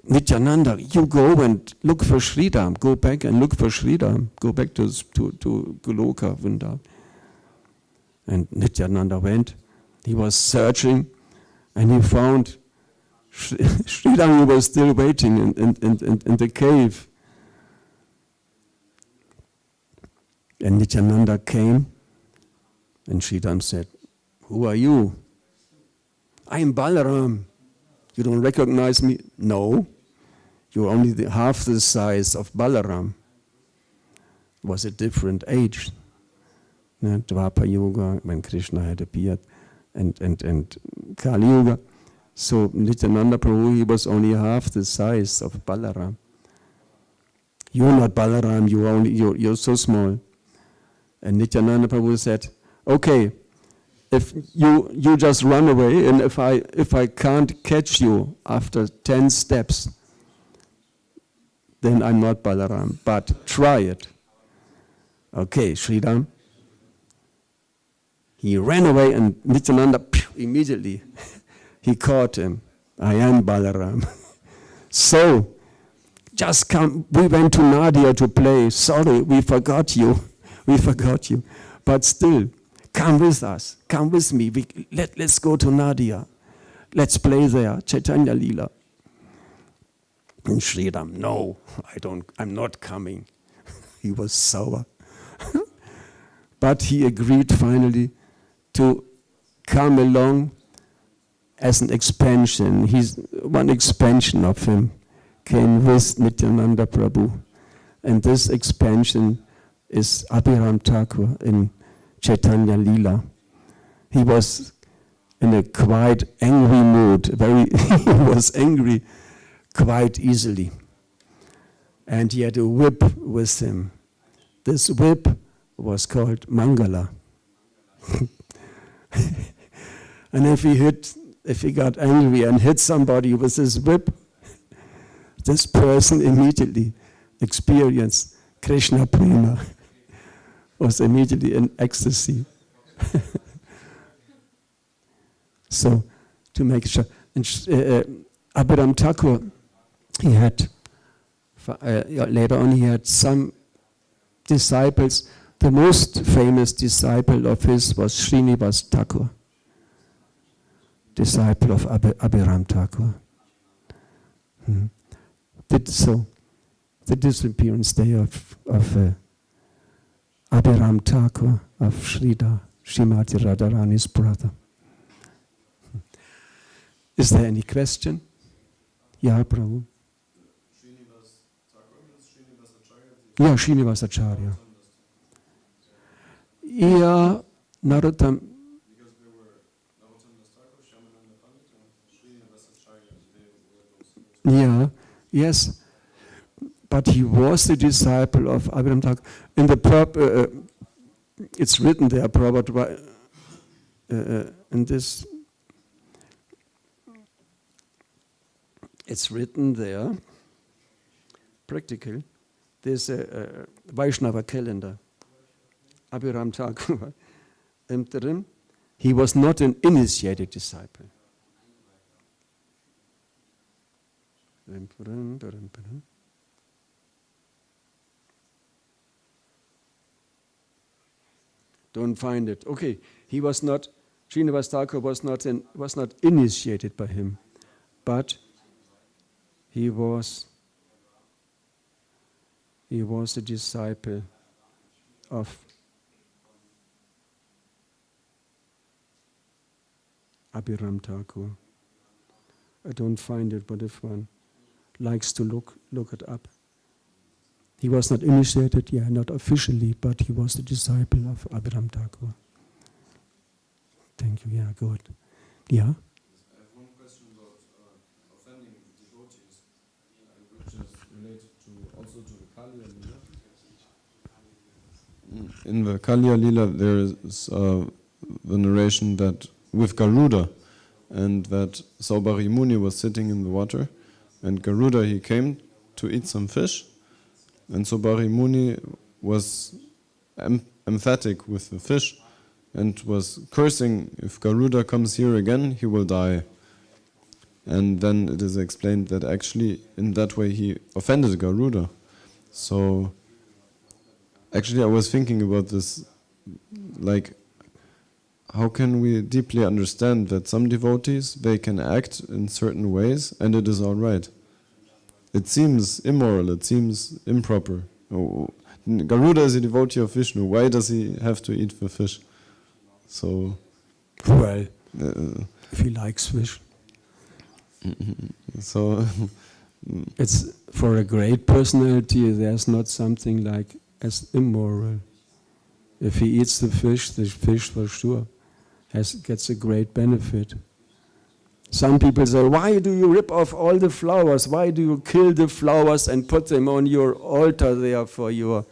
Nityananda, you go and look for Sridham. Go back and look for Sridham. Go back to Goloka, Vrindavan. And Nityananda went. He was searching, and he found Sridham. He was still waiting in the cave. And Nityananda came, and Sridham said, who are you? I am Balaram. You don't recognize me? No. You're only half the size of Balaram. It was a different age. Dwapara Yuga, when Krishna had appeared, and Kali Yuga. So Nityananda Prabhu, he was only half the size of Balaram. You're not Balaram, you're so small. And Nityananda Prabhu said, okay, if you just run away, and if I can't catch you after 10 steps, then I'm not Balaram, but try it. Okay, Sridham. He ran away, and Nityananda immediately he caught him. I am Balaram. So just come. We went to Nadia to play. Sorry, we forgot you. But still, come with us, come with me. Let's go to Nadia. Let's play there, Chaitanya Lila. And Sridham, no, I'm not coming. He was sour. But he agreed finally to come along as an expansion. One expansion of him came with Nityananda Prabhu. And this expansion is Abhiram Thakur in Chaitanya Lila. He was in a quite angry mood. He was angry quite easily. And he had a whip with him. This whip was called Mangala. And if he got angry and hit somebody with his whip, this person immediately experienced Krishna Prema, was immediately in ecstasy. So, to make sure, Abhiram Thakur, he had, later on he had some disciples. The most famous disciple of his was Srinivas Thakur, disciple of Abhiram Thakur. So, the disappearance day of Abhiram Thakur, of Srimati Radharani's brother. Is there any question? Yeah, Prabhu. Srinivas Thakur means Srinivas Acharya? Yeah, Srinivas Acharya. Yeah, Narottam. Because they were Narottam Das Thakur, Shyamananda Pandit, and Srinivas Acharya. They were those. Yeah, yes. But he was the disciple of Abhiram Thakur. In the it's written there, Prabhupada, in this. It's written there, practical. There's a Vaishnava calendar. Abhiram Thakur, interim. He was not an initiated disciple. Don't find it. Okay, he was not. Srinivas Thakur was not initiated by him, but he was a disciple of Abhiram Thakur. I don't find it, but if one likes to look it up. He was not initiated, not officially, but he was a disciple of Abhiram Thakur. Thank you, good. Yeah? I have one question about offending devotees, which is related also to the Kaliya Lila. In the Kaliya Lila, there is the narration that with Garuda, and that Saubhari Muni was sitting in the water, and Garuda, he came to eat some fish, and Saubhari Muni was emphatic with the fish, and was cursing, if Garuda comes here again, he will die. And then it is explained that actually in that way he offended Garuda. So actually I was thinking about this, like how can we deeply understand that some devotees, they can act in certain ways and it is all right. It seems immoral, it seems improper. Garuda is a devotee of Vishnu, why does he have to eat the fish? So, well, if he likes fish. So, it's for a great personality, there's not something like as immoral. If he eats the fish for sure gets a great benefit. Some people say, why do you rip off all the flowers? Why do you kill the flowers and put them on your altar there for your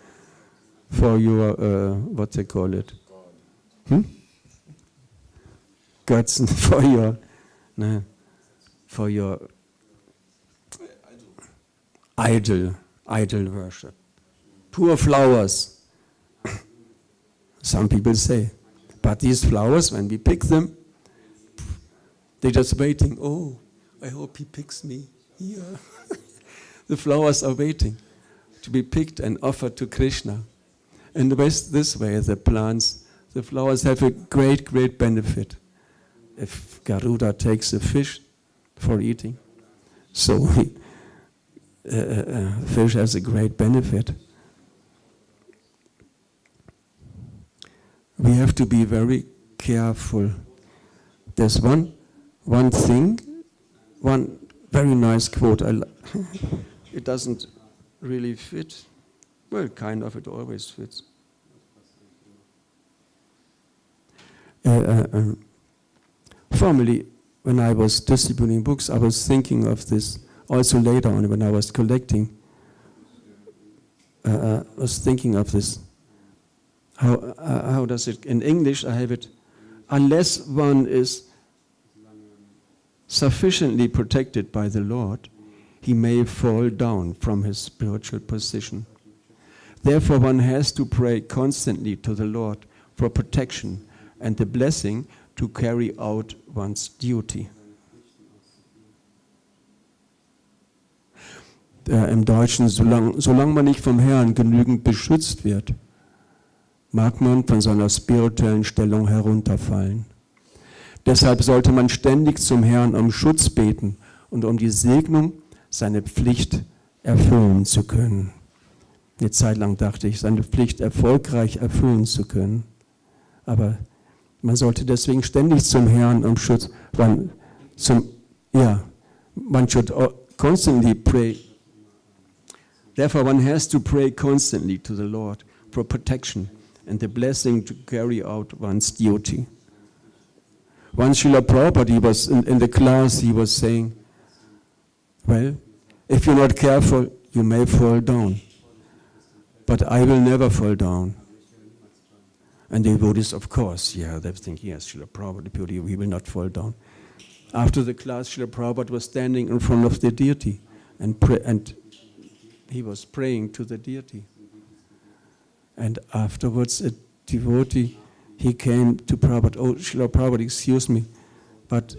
what they call it? Götzen, for your idol worship. Poor flowers, some people say. But these flowers, when we pick them, they're just waiting. Oh, I hope he picks me here. The flowers are waiting to be picked and offered to Krishna. And this way, the plants, The flowers have a great, great benefit. If Garuda takes a fish for eating, so fish has a great benefit. We have to be very careful. There's one thing, one very nice quote. It doesn't really fit. Well, kind of, it always fits. Formerly, when I was distributing books, I was thinking of this. Also later on, when I was collecting, I was thinking of this. How does it, in English I have it, unless one is sufficiently protected by the Lord, he may fall down from his spiritual position. Therefore one has to pray constantly to the Lord for protection and the blessing to carry out one's duty. Im Deutschen, solange man nicht vom Herrn genügend beschützt wird, mag man von seiner spirituellen Stellung herunterfallen. Deshalb sollte man ständig zum Herrn um Schutz beten und um die Segnung, seine Pflicht erfüllen zu können. Eine Zeit lang dachte ich, seine Pflicht erfolgreich erfüllen zu können. Aber man sollte deswegen ständig zum Herrn um Schutz, man should constantly pray. Therefore one has to pray constantly to the Lord for protection and the blessing to carry out one's duty. Once Srila Prabhupada, was in the class, he was saying, well, if you're not careful, you may fall down. But I will never fall down. And the devotees, of course, they think, yes, Srila Prabhupada, the beauty, he will not fall down. After the class, Srila Prabhupada was standing in front of the deity and he was praying to the deity. And afterwards, a devotee, he came to Prabhupada, oh, Srila Prabhupada, excuse me, but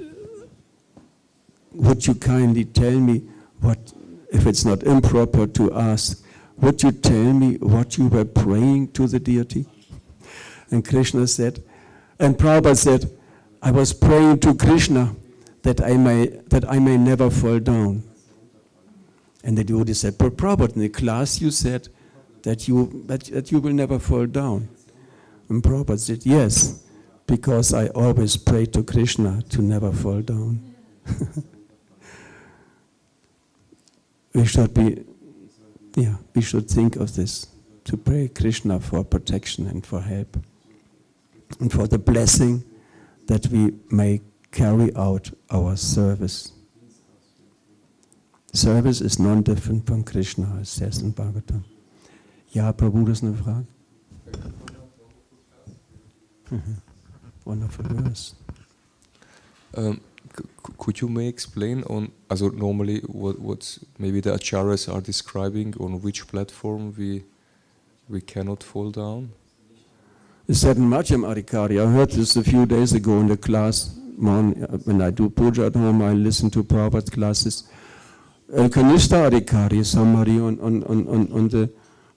would you kindly tell me what, if it's not improper to ask, would you tell me what you were praying to the deity? And Krishna said, and Prabhupada said, I was praying to Krishna that I may never fall down. And the devotee said, but Prabhupada, in the class you said that you will never fall down. And Prabhupada said, yes, because I always pray to Krishna to never fall down. We should think of this, to pray Krishna for protection and for help, and for the blessing that we may carry out our service. Service is non-different from Krishna, it says in Bhagavatam. Ja, Prabhu, das ist eine Frage. Wonderful verse. Could you may explain on, also normally what maybe the acharyas are describing, on which platform we cannot fall down? It said in Madhyam Adhikari, I heard this a few days ago in the class, when I do puja at home, I listen to Prabhupada classes. Kanishta Adhikari, somebody on the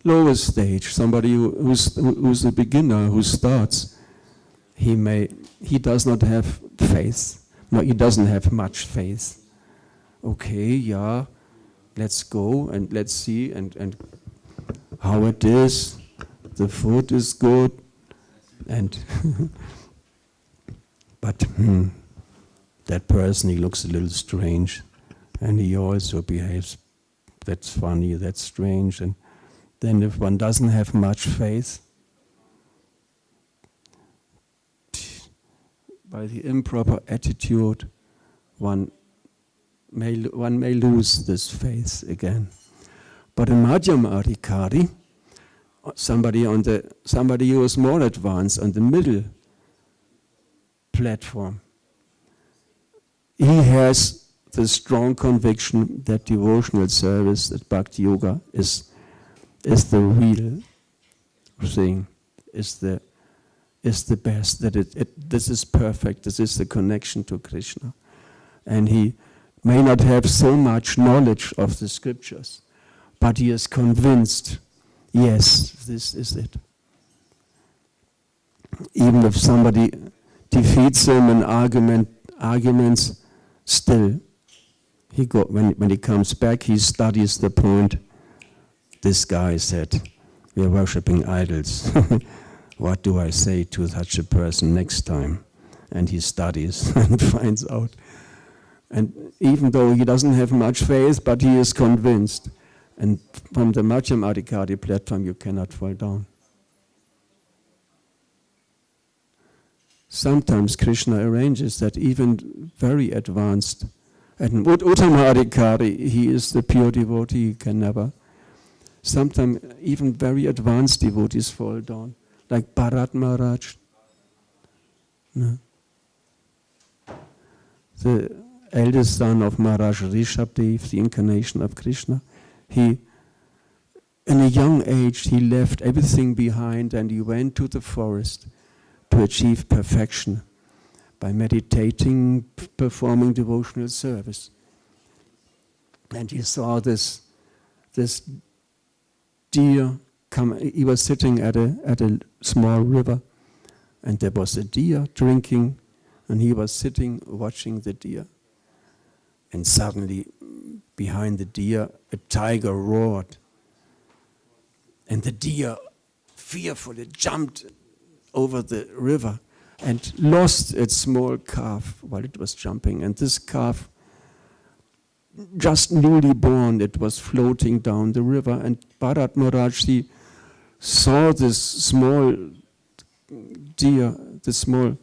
lowest stage, somebody who's a beginner, who starts, he does not have faith. No, he doesn't have much faith. Okay, let's go and let's see and how it is. The food is good, and but that person, he looks a little strange, and he also behaves. That's funny. That's strange. And then, if one doesn't have much faith, by the improper attitude, one may lose this faith again. But in Madhyama Adhikari, somebody who is more advanced on the middle platform, he has the strong conviction that devotional service, that Bhakti Yoga is the real thing, is the best, that this is perfect, this is the connection to Krishna. And he may not have so much knowledge of the scriptures, but he is convinced, yes, this is it. Even if somebody defeats him in arguments, still, when he comes back, he studies the point. This guy said, we are worshipping idols. What do I say to such a person next time? And he studies and finds out. And even though he doesn't have much faith, but he is convinced. And from the Madhyam Adhikari platform, you cannot fall down. Sometimes Krishna arranges that even very advanced, and Uttama Adhikari, he is the pure devotee, he can never. Sometimes even very advanced devotees fall down, like Bharat Maharaj. No. The eldest son of Maharaj Rishabdev, the incarnation of Krishna, he, in a young age, he left everything behind and he went to the forest to achieve perfection by meditating, performing devotional service. And he saw this deer come. He was sitting at a small river, and there was a deer drinking, and he was sitting watching the deer. And suddenly, behind the deer, a tiger roared. And the deer fearfully jumped over the river and lost its small calf while it was jumping. And this calf, just newly born, it was floating down the river. And Bharat Maharaj, he saw this small deer, this small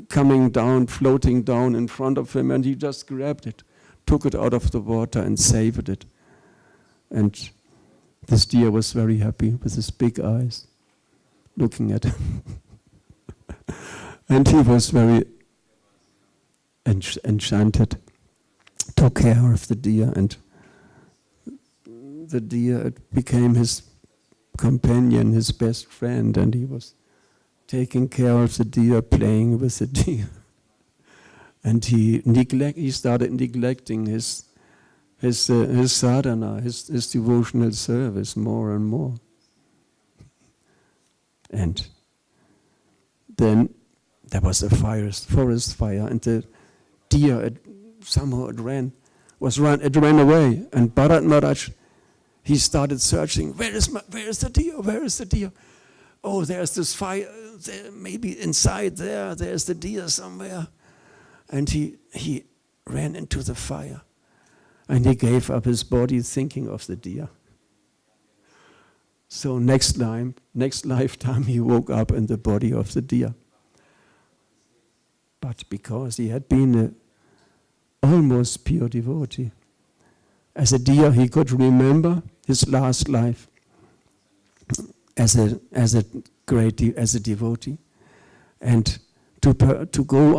coming down, floating down in front of him, and he just grabbed it, took it out of the water and saved it. And this deer was very happy with his big eyes, looking at him. And he was very enchanted, took care of the deer, and the deer became his companion, his best friend, and he was taking care of the deer, playing with the deer. And he started neglecting his sadhana, his devotional service more and more. And then there was a forest fire, and the deer, somehow it ran away. And Bharat Maharaj, he started searching. Where is the deer? Where is the deer? Oh, there's this fire. There, maybe inside there's the deer somewhere. And he ran into the fire, and he gave up his body thinking of the deer. So next lifetime, he woke up in the body of the deer. But because he had been an almost pure devotee, as a deer, he could remember his last life as a devotee, and to go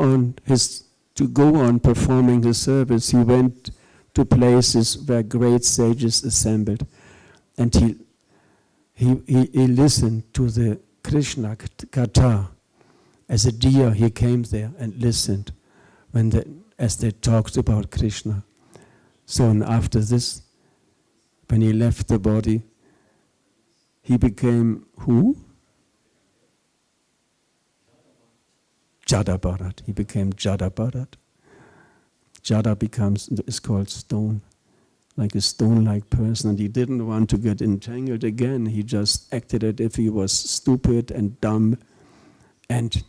on performing his service, he went to places where great sages assembled, and he listened to the Krishna Katha. As a deer, he came there and listened as they talked about Krishna. So, and after this, when he left the body, he became who? Jada Bharat. He became Jada Bharat. Jada is called stone, like a stone-like person, and he didn't want to get entangled again. He just acted as if he was stupid and dumb. And,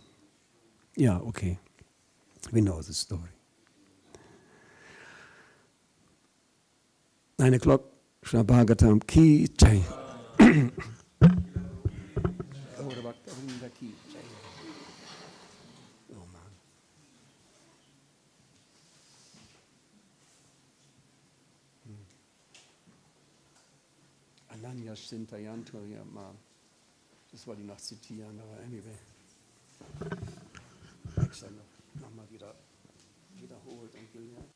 yeah, okay, we know the story. 9 o'clock, Srimad Bhagavatam, Ki Jai. Ananya Shintayanto, ja, mal. Das wollte ich noch zitieren, aber anyway. Extra noch mal wiederholt und gelehrt.